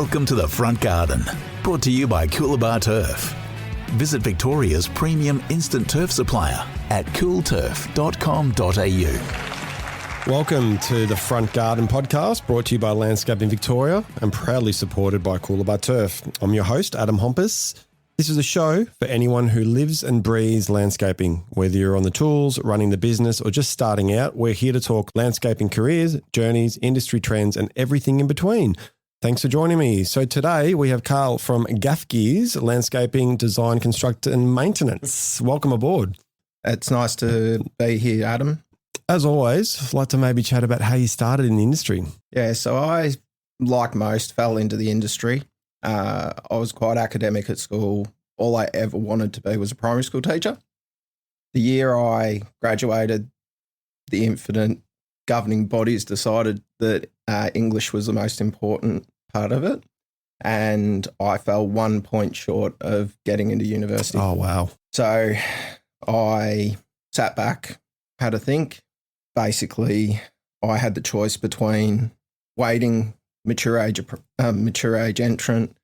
Welcome to the Front Garden, brought to you by Coolabah Turf. Visit Victoria's premium instant turf supplier at coolturf.com.au. Welcome to the Front Garden podcast, brought to you by Landscaping Victoria and proudly supported by Coolabah Turf. I'm your host, Adam Hompas. This is a show for anyone who lives and breathes landscaping. Whether you're on the tools, running the business, or just starting out, we're here to talk landscaping careers, journeys, industry trends, and everything in between. Thanks for joining me. So today we have Kahl from Gaffke's Landscaping Design, Construct and Maintenance. Welcome aboard. It's nice to be here, Adam. As always, I'd like to maybe chat about how you started in the industry. Yeah, so I, like most, fell into the industry. I was quite academic at school. All I ever wanted to be was a primary school teacher. The year I graduated, the infinite governing bodies decided that English was the most important part of it, and I fell 1 point short of getting into university. Oh, wow. So I sat back, had a think. Basically, I had the choice between waiting mature age entrant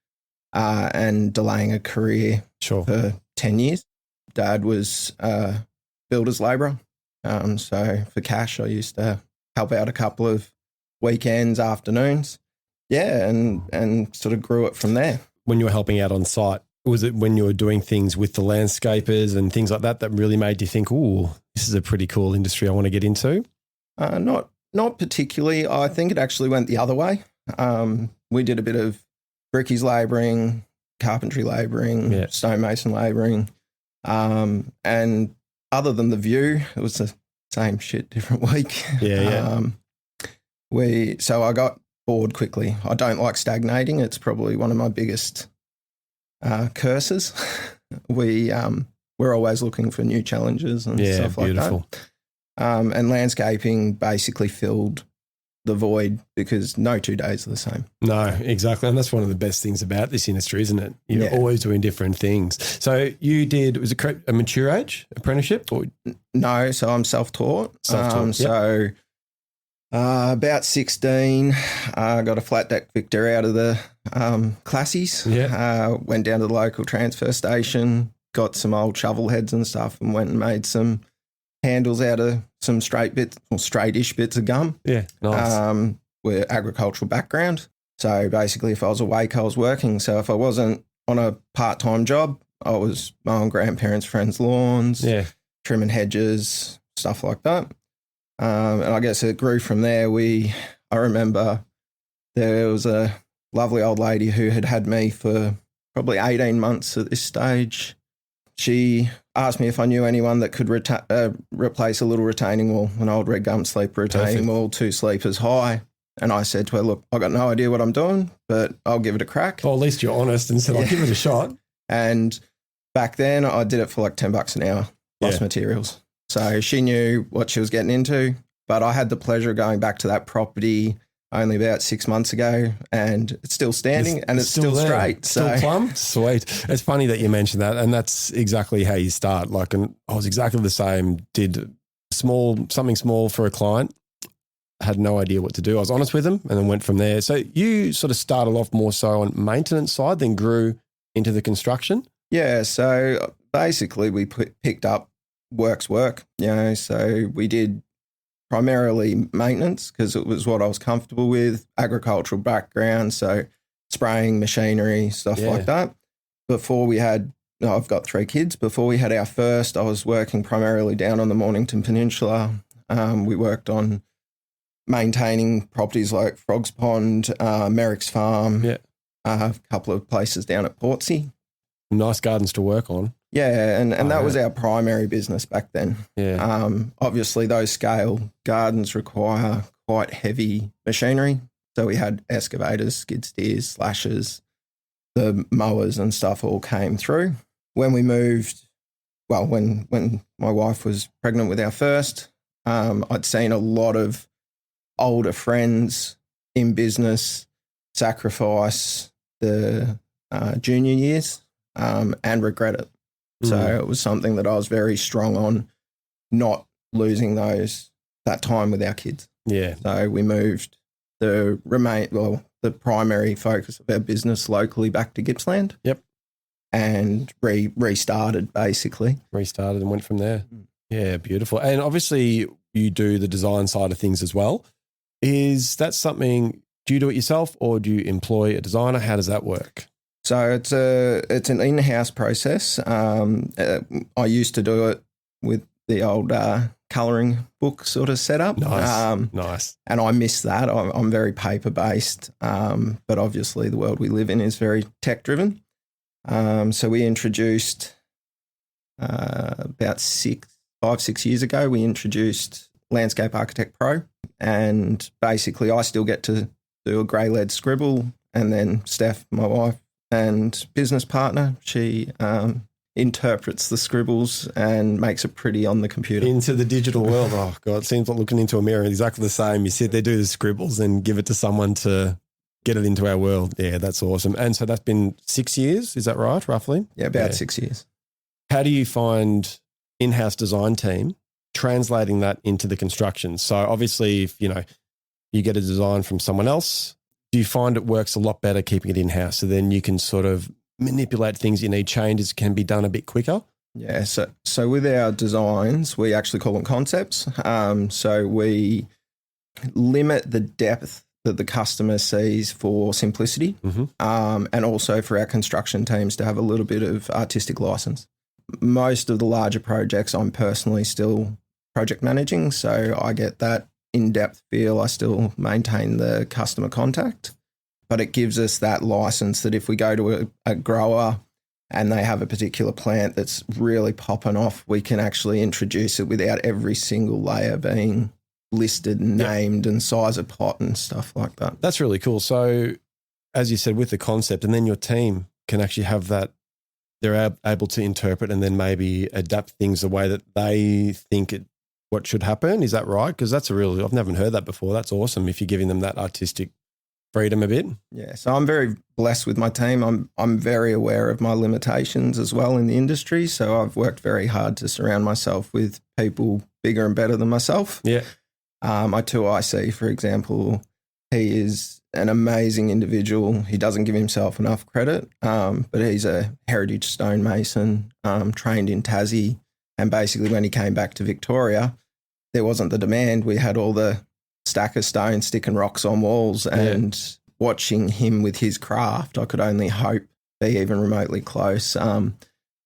and delaying a career for 10 years. Dad was a builder's labourer. So for cash, I used to help out a couple of weekends, afternoons. Yeah, and sort of grew it from there. When you were helping out on site, was it when you were doing things with the landscapers and things like that that really made you think, oh, this is a pretty cool industry I want to get into? Not particularly. I think it actually went the other way. We did a bit of brickies labouring, carpentry labouring, stonemason labouring. And other than the view, it was the same shit, different week. So I got bored quickly. I don't like stagnating. It's probably one of my biggest curses. We're always looking for new challenges and stuff like that. And landscaping basically filled the void because no 2 days are the same. No, exactly. And that's one of the best things about this industry, isn't it? You're always doing different things. So you did, was it a mature age apprenticeship? Or? No, so I'm self-taught. So about 16, I got a flat deck Victa out of the classies. Went down to the local transfer station, got some old shovel heads and stuff and went and made some handles out of some straight-ish bits of gum. Yeah, nice. With agricultural background. So basically if I was awake, I was working. So if I wasn't on a part-time job, I was mowing grandparents' friends' lawns, trimming hedges, stuff like that. And I guess it grew from there. I remember there was a lovely old lady who had me for probably 18 months at this stage. She asked me if I knew anyone that could replace a little retaining wall, an old red gum sleeper retaining wall, 2 sleepers high. And I said to her, look, I've got no idea what I'm doing, but I'll give it a crack. Well, at least you're honest and said, I'll give it a shot. And back then I did it for like $10 an hour plus materials. So she knew what she was getting into, but I had the pleasure of going back to that property only about 6 months ago, and it's still standing and it's still straight. Still plumb? Sweet. It's funny that you mentioned that, and that's exactly how you start. Like, I was exactly the same, did something small for a client, had no idea what to do. I was honest with them and then went from there. So you sort of started off more so on maintenance side, then grew into the construction? Yeah, so basically we picked up work. So we did primarily maintenance because it was what I was comfortable with, agricultural background, so spraying machinery, stuff like that. I've got 3 kids. Before we had our first, I was working primarily down on the Mornington Peninsula. We worked on maintaining properties like Frogs Pond, Merrick's Farm, a couple of places down at Portsea. Nice gardens to work on. Yeah, and that was our primary business back then. Yeah. Obviously, those scale gardens require quite heavy machinery. So we had excavators, skid steers, slashers, the mowers and stuff all came through. When we moved, when my wife was pregnant with our first, I'd seen a lot of older friends in business sacrifice the junior years and regret it. So it was something that I was very strong on, not losing that time with our kids. Yeah. So we moved the the primary focus of our business locally back to Gippsland. Yep. And restarted, basically. Restarted and went from there. Yeah, beautiful. And obviously you do the design side of things as well. Is that something, do you do it yourself or do you employ a designer? How does that work? So it's an in-house process. I used to do it with the old colouring book sort of setup. Nice. And I miss that. I'm very paper-based, but obviously the world we live in is very tech-driven. So we introduced about 5-6 years ago, we introduced Landscape Architect Pro, and basically I still get to do a grey lead scribble, and then Steph, my wife and business partner, she interprets the scribbles and makes it pretty on the computer. Into the digital world. Oh, God, it seems like looking into a mirror. Exactly the same. You sit there, do the scribbles and give it to someone to get it into our world. Yeah, that's awesome. And so that's been 6 years, is that right, roughly? Yeah, about 6 years. How do you find in-house design team translating that into the construction? So obviously, if you get a design from someone else, do you find it works a lot better keeping it in-house? So then you can sort of manipulate things you need, changes can be done a bit quicker? Yeah, so with our designs, we actually call them concepts. So we limit the depth that the customer sees for simplicity, and also for our construction teams to have a little bit of artistic license. Most of the larger projects I'm personally still project managing, so I get that in-depth feel. I still maintain the customer contact, but it gives us that license that if we go to a grower and they have a particular plant that's really popping off, we can actually introduce it without every single layer being listed and named and size of pot and stuff like that. That's really cool. So as you said, with the concept, and then your team can actually have that, they're able to interpret and then maybe adapt things the way that they think what should happen. Is that right? Because I've never heard that before. That's awesome if you're giving them that artistic freedom a bit. Yeah, so I'm very blessed with my team. I'm very aware of my limitations as well in the industry. So I've worked very hard to surround myself with people bigger and better than myself. Yeah. My 2IC, for example, he is an amazing individual. He doesn't give himself enough credit, but he's a heritage stonemason, trained in Tassie. And basically when he came back to Victoria, there wasn't the demand. We had all the stack of stones sticking rocks on walls, and watching him with his craft, I could only hope be even remotely close.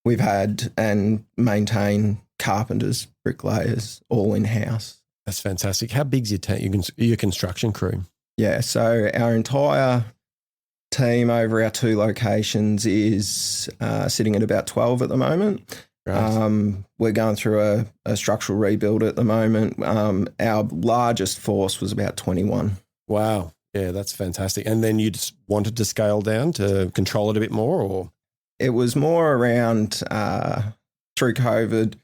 We've had and maintain carpenters, bricklayers, all in-house. That's fantastic. How big's your construction crew? Yeah, so our entire team over our 2 locations is sitting at about 12 at the moment. Right. We're going through a structural rebuild at the moment. Our largest force was about 21. Wow. Yeah, that's fantastic. And then you just wanted to scale down to control it a bit more, or? It was more around through COVID,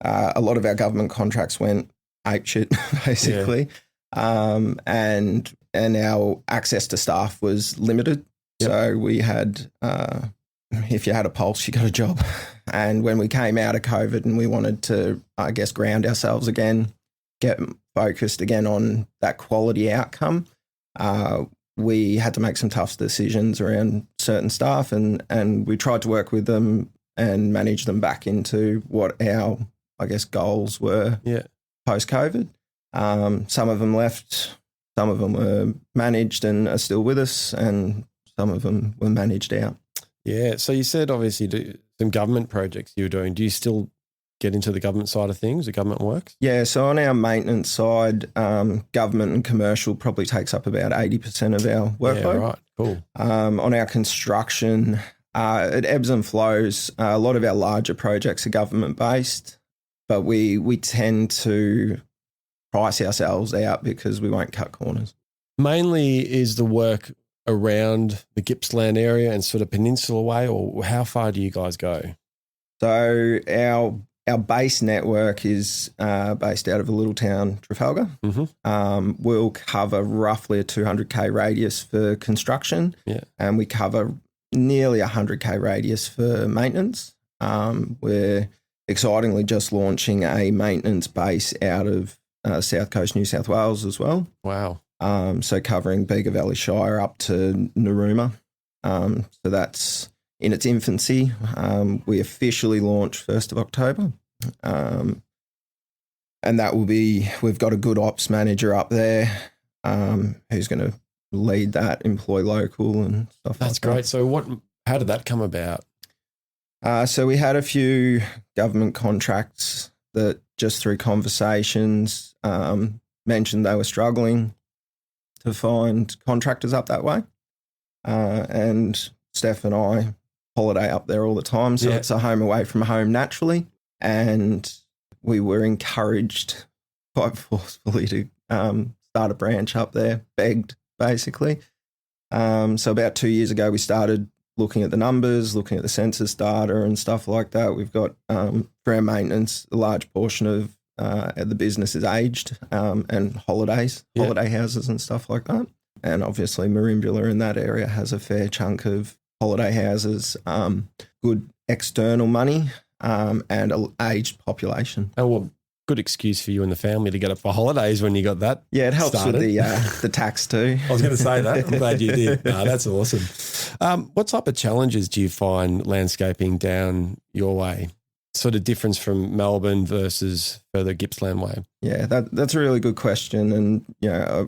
a lot of our government contracts went apeshit, basically. Yeah. And our access to staff was limited. Yep. So we had, if you had a pulse, you got a job. And when we came out of COVID and we wanted to, I guess, ground ourselves again, get focused again on that quality outcome, we had to make some tough decisions around certain staff, and we tried to work with them and manage them back into what our, I guess, goals were post-COVID. Some of them left, some of them were managed and are still with us, and some of them were managed out. Yeah. So you said obviously some government projects you were doing. Do you still get into the government side of things, the government works? Yeah. So on our maintenance side, government and commercial probably takes up about 80% of our workload. Yeah, right. Cool. On our construction, it ebbs and flows. A lot of our larger projects are government based, but we tend to price ourselves out because we won't cut corners. Mainly is the work around the Gippsland area and sort of peninsula way, or how far do you guys go? So our base network is based out of a little town, Trafalgar. Mm-hmm. We'll cover roughly a 200k radius for construction, and we cover nearly 100k radius for maintenance. We're excitingly just launching a maintenance base out of South Coast, New South Wales as well. Wow. So covering Bega Valley Shire up to Narooma. So that's in its infancy. We officially launch 1st of October. And that will be, we've got a good ops manager up there who's going to lead that, employ local and stuff. That's great. So how did that come about? So we had a few government contracts that just through conversations mentioned they were struggling to find contractors up that way. And Steph and I holiday up there all the time. So it's a home away from home naturally. And we were encouraged quite forcefully to start a branch up there, begged basically. So about 2 years ago, we started looking at the numbers, looking at the census data and stuff like that. We've got, for our maintenance, a large portion of the business is aged and holiday houses and stuff like that. And obviously Merimbula in that area has a fair chunk of holiday houses, good external money and an aged population. Oh, well, good excuse for you and the family to get up for holidays when you got that. Yeah, it helps started. with the tax too. I was going to say that. I'm glad you did. No, that's awesome. What type of challenges do you find landscaping down your way? Sort of difference from Melbourne versus further Gippsland way? Yeah, that's a really good question. And,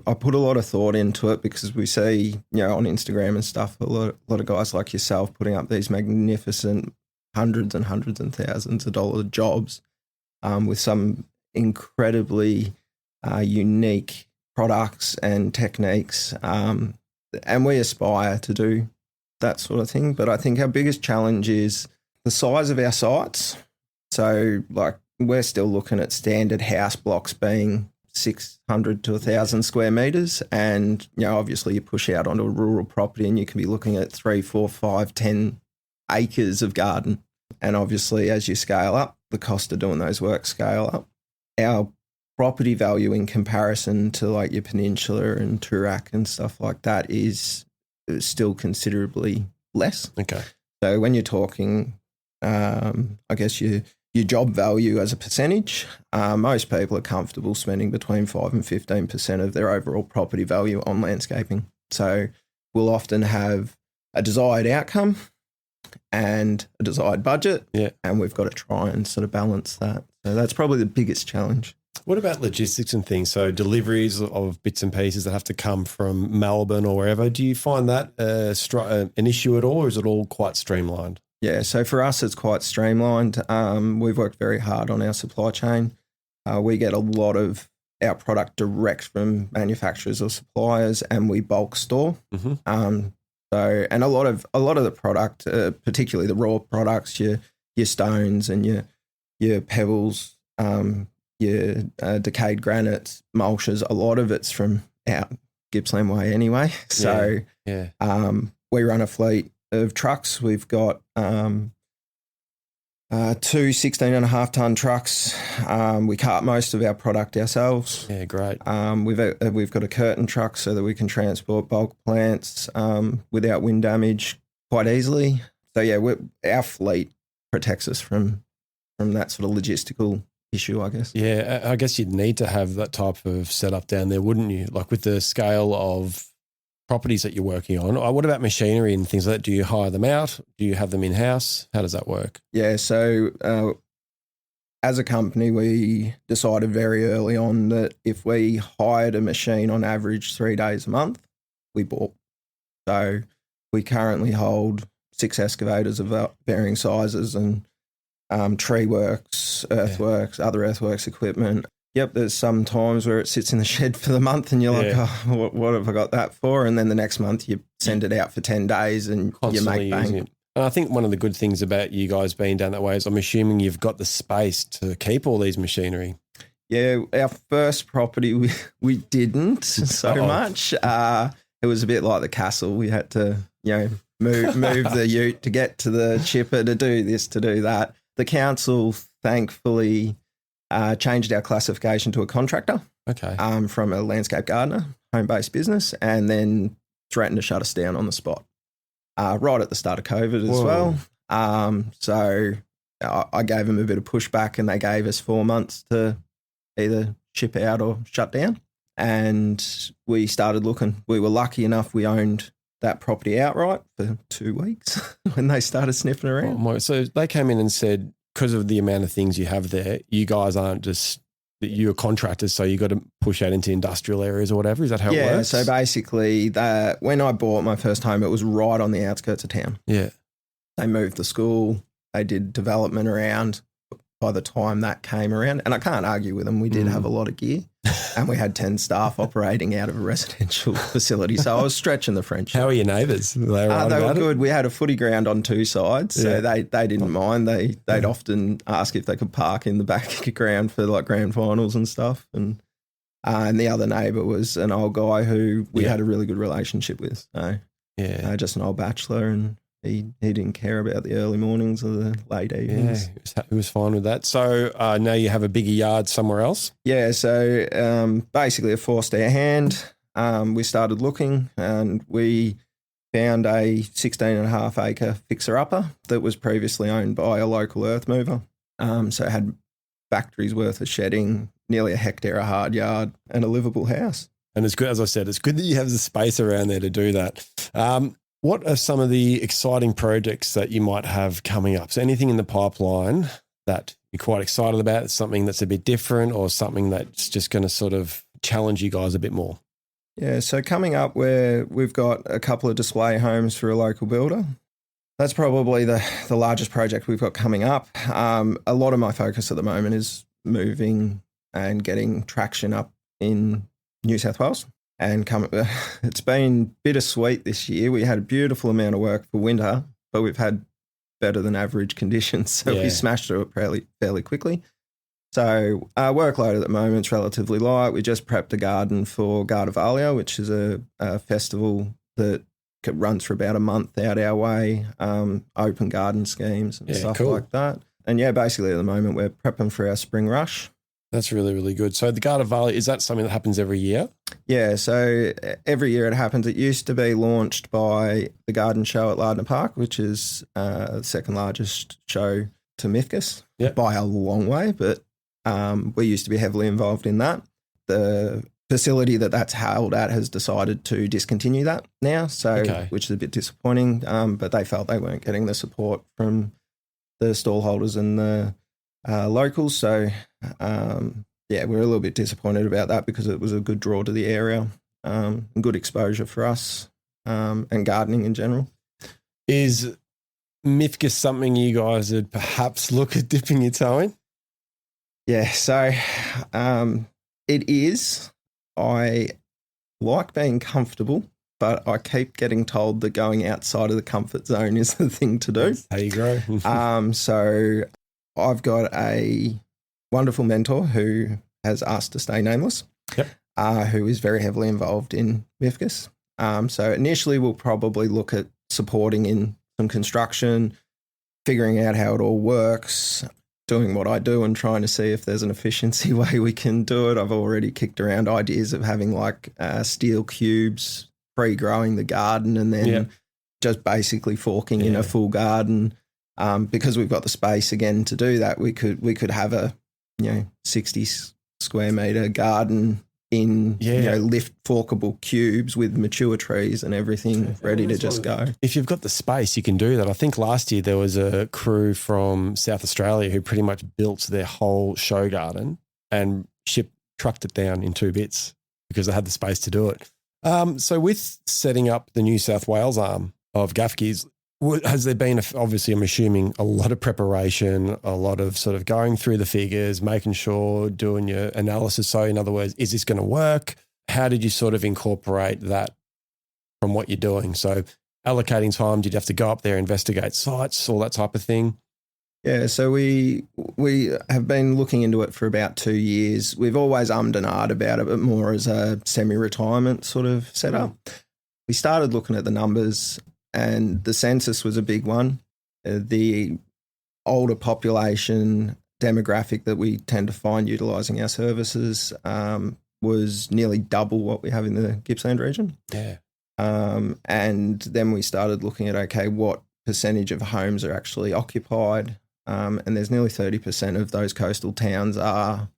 I put a lot of thought into it because we see, on Instagram and stuff, a lot of guys like yourself putting up these magnificent hundreds and thousands of dollar jobs with some incredibly unique products and techniques. And we aspire to do that sort of thing. But I think our biggest challenge is the size of our sites. So, we're still looking at standard house blocks being 600 to 1,000 square metres. And, obviously you push out onto a rural property and you can be looking at 3, 4, 5, 10 acres of garden. And obviously as you scale up, the cost of doing those works scale up. Our property value in comparison to your Peninsula and Toorak and stuff like that is still considerably less. Okay. So when you're talking, I guess your job value as a percentage, most people are comfortable spending between 5 and 15% of their overall property value on landscaping. So we'll often have a desired outcome and a desired budget, and we've got to try and sort of balance that. So that's probably the biggest challenge. What about logistics and things? So deliveries of bits and pieces that have to come from Melbourne or wherever. Do you find that an issue at all, or is it all quite streamlined? Yeah, so for us, it's quite streamlined. We've worked very hard on our supply chain. We get a lot of our product direct from manufacturers or suppliers, and we bulk store. Mm-hmm. And a lot of the product, particularly the raw products, your stones and your pebbles, your decayed granites, mulches, a lot of it's from out Gippsland way anyway. So we run a fleet of trucks. We've got 2 16.5 tonne trucks. We cart most of our product ourselves. Yeah, great. We've got a curtain truck so that we can transport bulk plants without wind damage quite easily. So our fleet protects us from that sort of logistical issue, I guess. Yeah, I guess you'd need to have that type of setup down there, wouldn't you? Like with the scale of properties that you're working on. What about machinery and things like that? Do you hire them out? Do you have them in-house? How does that work? Yeah, so as a company, we decided very early on that if we hired a machine on average 3 days a month, we bought. So we currently hold 6 excavators of varying sizes and tree works, earthworks, other earthworks equipment. Yep, there's some times where it sits in the shed for the month and you're like, oh, what have I got that for? And then the next month you send it out for 10 days and constantly you make bang. It. And I think one of the good things about you guys being down that way is I'm assuming you've got the space to keep all these machinery. Yeah, our first property, we didn't much. It was a bit like the castle. We had to, move the ute to get to the chipper to do this, to do that. The council, thankfully, changed our classification to a contractor. Okay. From a landscape gardener, home-based business, and then threatened to shut us down on the spot. Right at the start of COVID as well. So I gave them a bit of pushback and they gave us 4 months to either ship out or shut down. And we started looking. We were lucky enough we owned that property outright for 2 weeks when they started sniffing around. Oh, so they came in and said, because of the amount of things you have there, you guys aren't just that you're contractors, so you got to push out into industrial areas or whatever. Is that how it works? Yeah. So basically, when I bought my first home, it was right on the outskirts of town. Yeah. They moved the school. They did development around. By the time that came around, and I can't argue with them, we did have a lot of gear, and we had 10 staff operating out of a residential facility. So I was stretching the friendship. How are your neighbours? They were good. We had a footy ground on 2 sides, so they didn't mind. They'd often ask if they could park in the back of the ground for like grand finals and stuff. And the other neighbour was an old guy who we had a really good relationship with. So just an old bachelor, and he didn't care about the early mornings or the late evenings. Yeah, he was fine with that. So now you have a bigger yard somewhere else? Yeah, so basically a forced our hand. We started looking, and we found a 16.5 acre fixer-upper that was previously owned by a local earth mover. So it had factories worth of shedding, nearly a hectare of hard yard, and a livable house. And it's good, as I said, it's good that you have the space around there to do that. What are some of the exciting projects that you might have coming up? So anything in the pipeline that you're quite excited about, something that's a bit different or something that's just going to sort of challenge you guys a bit more? Yeah, so coming up we've got a couple of display homes for a local builder. That's probably the largest project we've got coming up. A lot of my focus at the moment is moving and getting traction up in New South Wales. And it's been bittersweet this year. We had a beautiful amount of work for winter, but we've had better than average conditions. So we smashed through it fairly quickly. So our workload at the moment is relatively light. We just prepped a garden for Gardivalia, which is a festival that runs for about a month out our way, open garden schemes and stuff like that. And basically at the moment we're prepping for our spring rush. That's really, really good. So the Gardivalia, is that something that happens every year? Yeah, so every year it happens. It used to be launched by the Garden Show at Lardner Park, which is the second largest show to MIFGS by a long way, but we used to be heavily involved in that. The facility that's held at has decided to discontinue that now, which is a bit disappointing, but they felt they weren't getting the support from the stall holders and the locals. So, we're a little bit disappointed about that because it was a good draw to the area and good exposure for us and gardening in general. Is MIFGS something you guys would perhaps look at dipping your toe in? Yeah, so it is. I like being comfortable, but I keep getting told that going outside of the comfort zone is the thing to do. That's how you grow. So I've got a wonderful mentor who has asked to stay nameless, who is very heavily involved in MIFGS. So initially we'll probably look at supporting in some construction, figuring out how it all works, doing what I do and trying to see if there's an efficiency way we can do it. I've already kicked around ideas of having like steel cubes, pre-growing the garden and then just basically forking in a full garden. Because we've got the space again to do that, we could have a 60 square metre garden in lift forkable cubes with mature trees and everything ready to just go. If you've got the space, you can do that. I think last year there was a crew from South Australia who pretty much built their whole show garden and trucked it down in 2 bits because they had the space to do it. So with setting up the New South Wales arm of Gaffke's, has there been, obviously I'm assuming, a lot of preparation, a lot of sort of going through the figures, making sure, doing your analysis? So in other words, is this going to work? How did you sort of incorporate that from what you're doing? So allocating time, did you have to go up there, investigate sites, all that type of thing? Yeah, so we have been looking into it for about 2 years. We've always ummed and ahed about it, but more as a semi-retirement sort of setup. We started looking at the numbers and the census was a big one. The older population demographic that we tend to find utilising our services was nearly double what we have in the Gippsland region. Yeah. And then we started looking at, what percentage of homes are actually occupied? And there's nearly 30% of those coastal towns are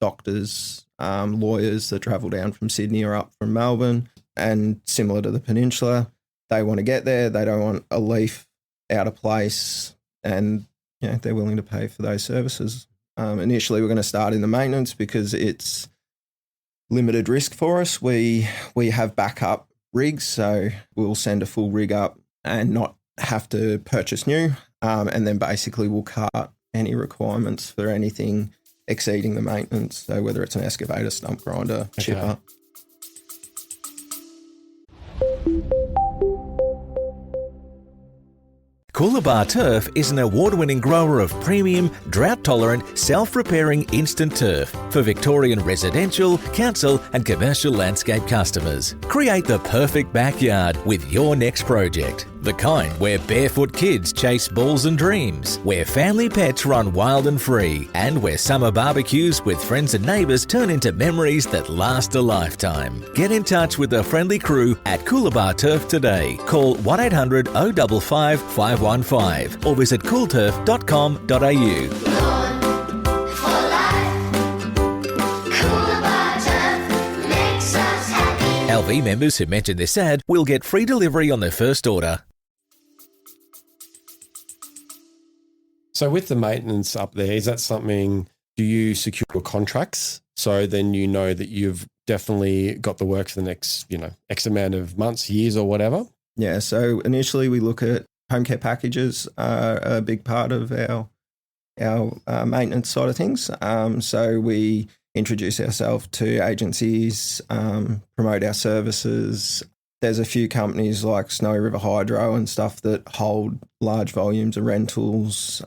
doctors, lawyers that travel down from Sydney or up from Melbourne, and similar to the Peninsula, they want to get there. They don't want a leaf out of place, and they're willing to pay for those services. Initially, we're going to start in the maintenance because it's limited risk for us. We have backup rigs, so we'll send a full rig up and not have to purchase new, and then basically we'll cut any requirements for anything exceeding the maintenance. So whether it's an excavator, stump grinder, chipper. Coolabah Turf is an award-winning grower of premium, drought-tolerant, self-repairing instant turf for Victorian residential, council and commercial landscape customers. Create the perfect backyard with your next project. The kind where barefoot kids chase balls and dreams, where family pets run wild and free, and where summer barbecues with friends and neighbours turn into memories that last a lifetime. Get in touch with the friendly crew at Coolabah Turf today. Call 1800 055 515 or visit coolturf.com.au. LV members who mention this ad will get free delivery on their first order. So with the maintenance up there, is that something, do you secure contracts so then you know that you've definitely got the work for the next, X amount of months, years or whatever? Yeah, so initially we look at home care packages are a big part of our maintenance side of things. So we introduce ourselves to agencies, promote our services. There's a few companies like Snowy River Hydro and stuff that hold large volumes of rentals.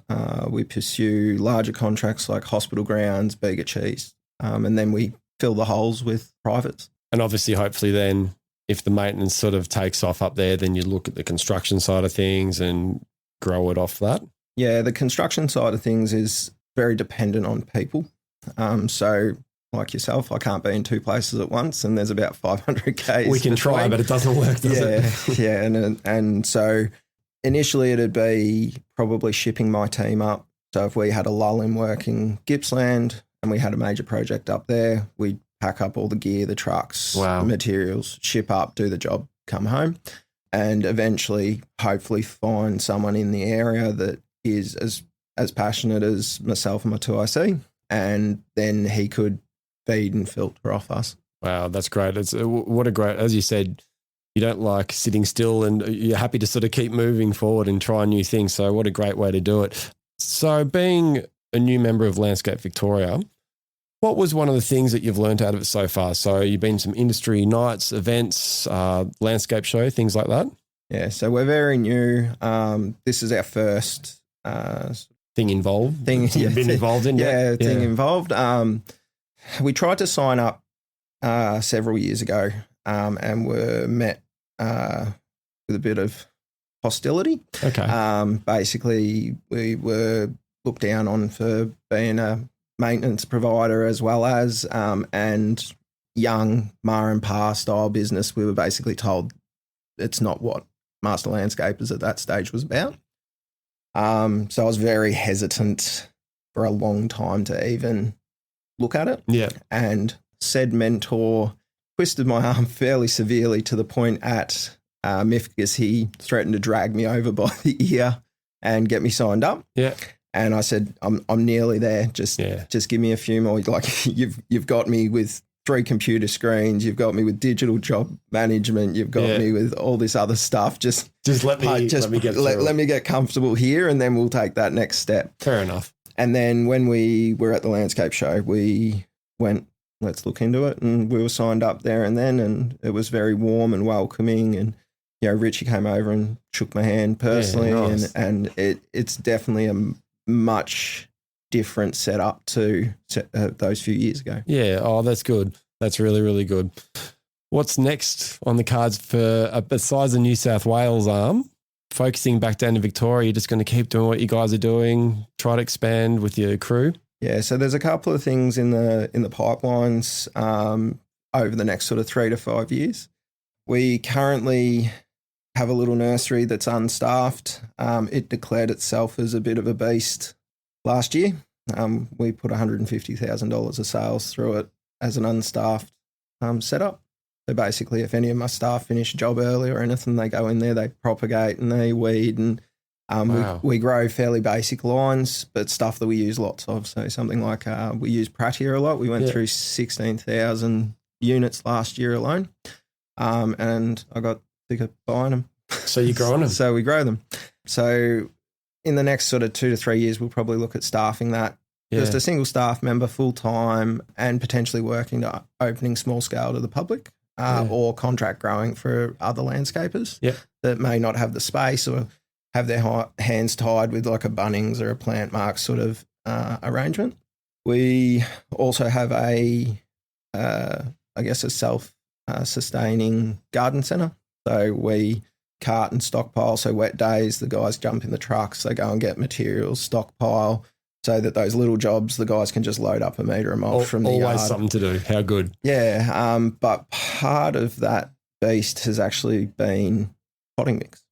We pursue larger contracts like hospital grounds, Bega Cheese, and then we fill the holes with privates. And obviously, hopefully then, if the maintenance sort of takes off up there, then you look at the construction side of things and grow it off that. Yeah, the construction side of things is very dependent on people. So like yourself, I can't be in two places at once, and there's about 500 Ks. We can try, but it doesn't work, does it? Yeah, and so initially it'd be probably shipping my team up. So if we had a lull in work in Gippsland and we had a major project up there, we'd pack up all the gear, the trucks, the materials, ship up, do the job, come home, and eventually hopefully find someone in the area that is as passionate as myself and my 2IC, and then he could feed and filter off us. Wow, that's great. What a great, as you said, you don't like sitting still and you're happy to sort of keep moving forward and try new things. So what a great way to do it. So being a new member of Landscape Victoria, what was one of the things that you've learned out of it so far? So you've been to some industry nights, events, landscape show, things like that? Yeah, so we're very new. This is our first thing involved. Thing you've been involved in? Yeah, thing involved. We tried to sign up several years ago and were met with a bit of hostility. Okay. Basically, we were looked down on for being a maintenance provider as well as and young Ma and Pa style business. We were basically told it's not what Master Landscapers at that stage was about. So I was very hesitant for a long time to even look at it. Yeah. And said mentor twisted my arm fairly severely to the point at Mifkas he threatened to drag me over by the ear and get me signed up. Yeah. And I said, I'm nearly there. Just give me a few more. Like you've got me with 3 computer screens. You've got me with digital job management. You've got me with all this other stuff. Just let me get comfortable here, and then we'll take that next step. Fair enough. And then when we were at the landscape show, we went, let's look into it, and we were signed up there and then, and it was very warm and welcoming. And Richie came over and shook my hand personally, nice. and it's definitely a much different setup to those few years ago. Yeah. Oh, that's good. That's really, really good. What's next on the cards for besides the New South Wales arm? Focusing back down to Victoria, you're just going to keep doing what you guys are doing, try to expand with your crew? Yeah, so there's a couple of things in the pipelines over the next sort of 3 to 5 years. We currently have a little nursery that's unstaffed. It declared itself as a bit of a beast last year. We put $150,000 of sales through it as an unstaffed setup. So basically, if any of my staff finish a job early or anything, they go in there, they propagate and they weed, and Wow. we grow fairly basic lines, but stuff that we use lots of. So something like we use Pratia a lot. We went through 16,000 units last year alone, and I got sick of buying them. So you're growing them? So we grow them. So in the next sort of 2 to 3 years, we'll probably look at staffing that. Just a single staff member full-time, and potentially working to opening small scale to the public, or contract growing for other landscapers that may not have the space or have their hands tied with like a Bunnings or a Plant Mark sort of arrangement. We also have a self-sustaining garden centre. So we cart and stockpile. So wet days, the guys jump in the trucks, they go and get materials, stockpile, so that those little jobs, the guys can just load up a metre of mulch from the yard. Always something to do. How good. Yeah, but part of that beast has actually been potting mix.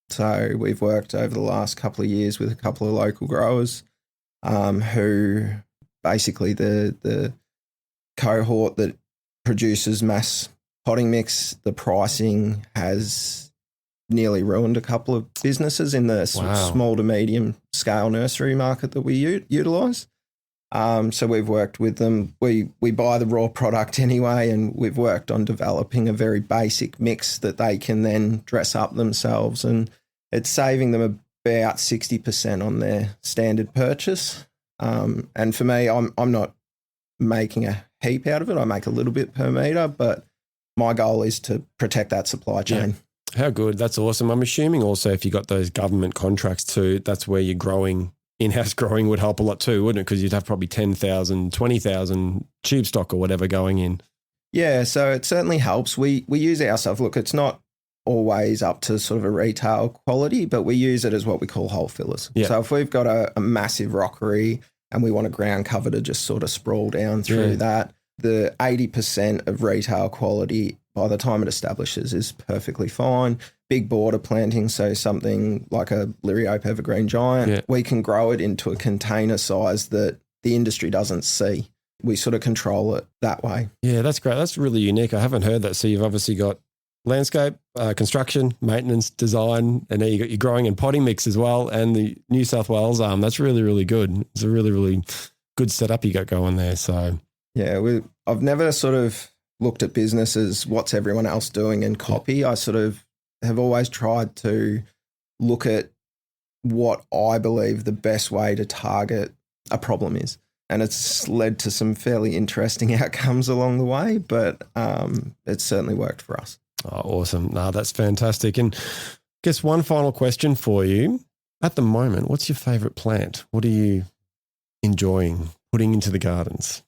So we've worked over the last couple of years with a couple of local growers who basically the cohort that produces mass potting mix, the pricing has nearly ruined a couple of businesses in the small to medium scale nursery market that we utilise. So we've worked with them. We buy the raw product anyway, and we've worked on developing a very basic mix that they can then dress up themselves, and it's saving them about 60% on their standard purchase. And for me, I'm not making a heap out of it. I make a little bit per metre, but my goal is to protect that supply chain. Yeah. How good. That's awesome. I'm assuming also if you got those government contracts too, that's where you're growing. In-house growing would help a lot too, wouldn't it? Because you'd have probably 10,000, 20,000 tube stock or whatever going in. Yeah, so it certainly helps. We use our stuff. Look, it's not always up to sort of a retail quality, but we use it as what we call hole fillers. Yeah. So if we've got a massive rockery and we want a ground cover to just sort of sprawl down through that, the 80% of retail quality by the time it establishes is perfectly fine. Big border planting, so something like a Liriope evergreen giant, we can grow it into a container size that the industry doesn't see. We sort of control it that way. Yeah, that's great. That's really unique. I haven't heard that. So you've obviously got landscape, construction, maintenance, design, and now you got your growing and potting mix as well, and the New South Wales arm. That's really, really good. It's a really, really good setup you got going there. So yeah, I've never sort of looked at business as what's everyone else doing and copy. I sort of have always tried to look at what I believe the best way to target a problem is. And it's led to some fairly interesting outcomes along the way, but it's certainly worked for us. Oh, awesome. No, that's fantastic. And I guess one final question for you. At the moment, what's your favourite plant? What are you enjoying putting into the gardens?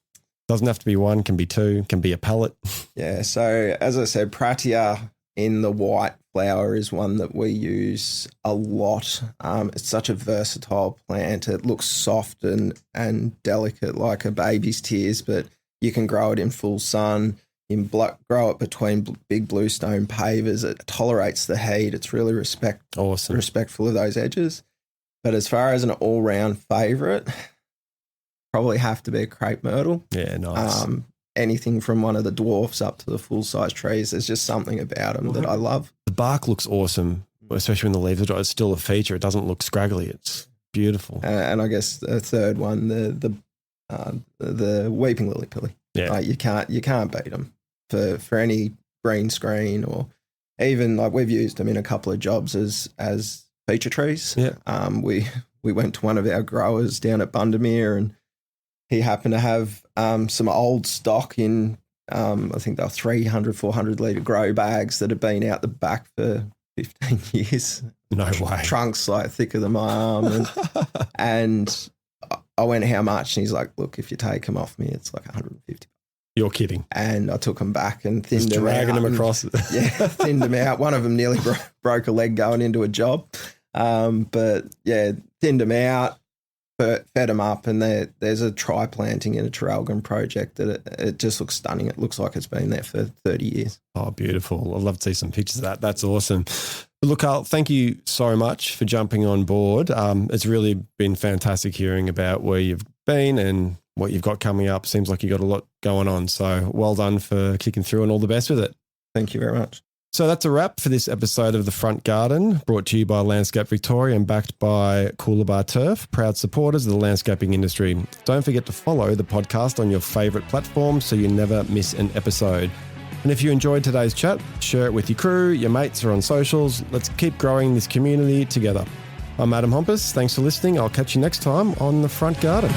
Doesn't have to be one, can be two, can be a pallet. Yeah, so as I said, Pratia in the white flower is one that we use a lot. It's such a versatile plant. It looks soft and delicate like a baby's tears, but you can grow it in full sun. You can grow it between big bluestone pavers. It tolerates the heat. It's really respectful of those edges. But as far as an all-round favourite, probably have to be a crepe myrtle. Yeah, nice. Anything from one of the dwarfs up to the full-size trees, there's just something about them that I love. The bark looks awesome, especially when the leaves are dry. It's still a feature. It doesn't look scraggly. It's beautiful. And I guess the third one, the weeping lily pilly. Yeah, you can't beat them for any green screen, or even like we've used them in a couple of jobs as feature trees. Yeah. We went to one of our growers down at Bundamerr, and he happened to have some old stock in, I think they were 300, 400 litre grow bags that had been out the back for 15 years. No way. Trunks like thicker than my arm. And I went, how much? And he's like, look, if you take them off me, it's like 150. You're kidding. And I took them back and thinned them out. Dragging them across. Yeah, thinned them out. One of them nearly broke a leg going into a job. But yeah, thinned them out. Fed them up, and there's a tri-planting in a Traralgon project that it just looks stunning. It looks like it's been there for 30 years. Oh, beautiful. I'd love to see some pictures of that. That's awesome. But look, Kahl, thank you so much for jumping on board. It's really been fantastic hearing about where you've been and what you've got coming up. Seems like you've got a lot going on. So well done for kicking through and all the best with it. Thank you very much. So that's a wrap for this episode of The Front Garden, brought to you by Landscape Victoria and backed by Coolabah Turf, proud supporters of the landscaping industry. Don't forget to follow the podcast on your favourite platform so you never miss an episode. And if you enjoyed today's chat, share it with your crew, your mates, or on socials. Let's keep growing this community together. I'm Adam Hompas. Thanks for listening. I'll catch you next time on The Front Garden.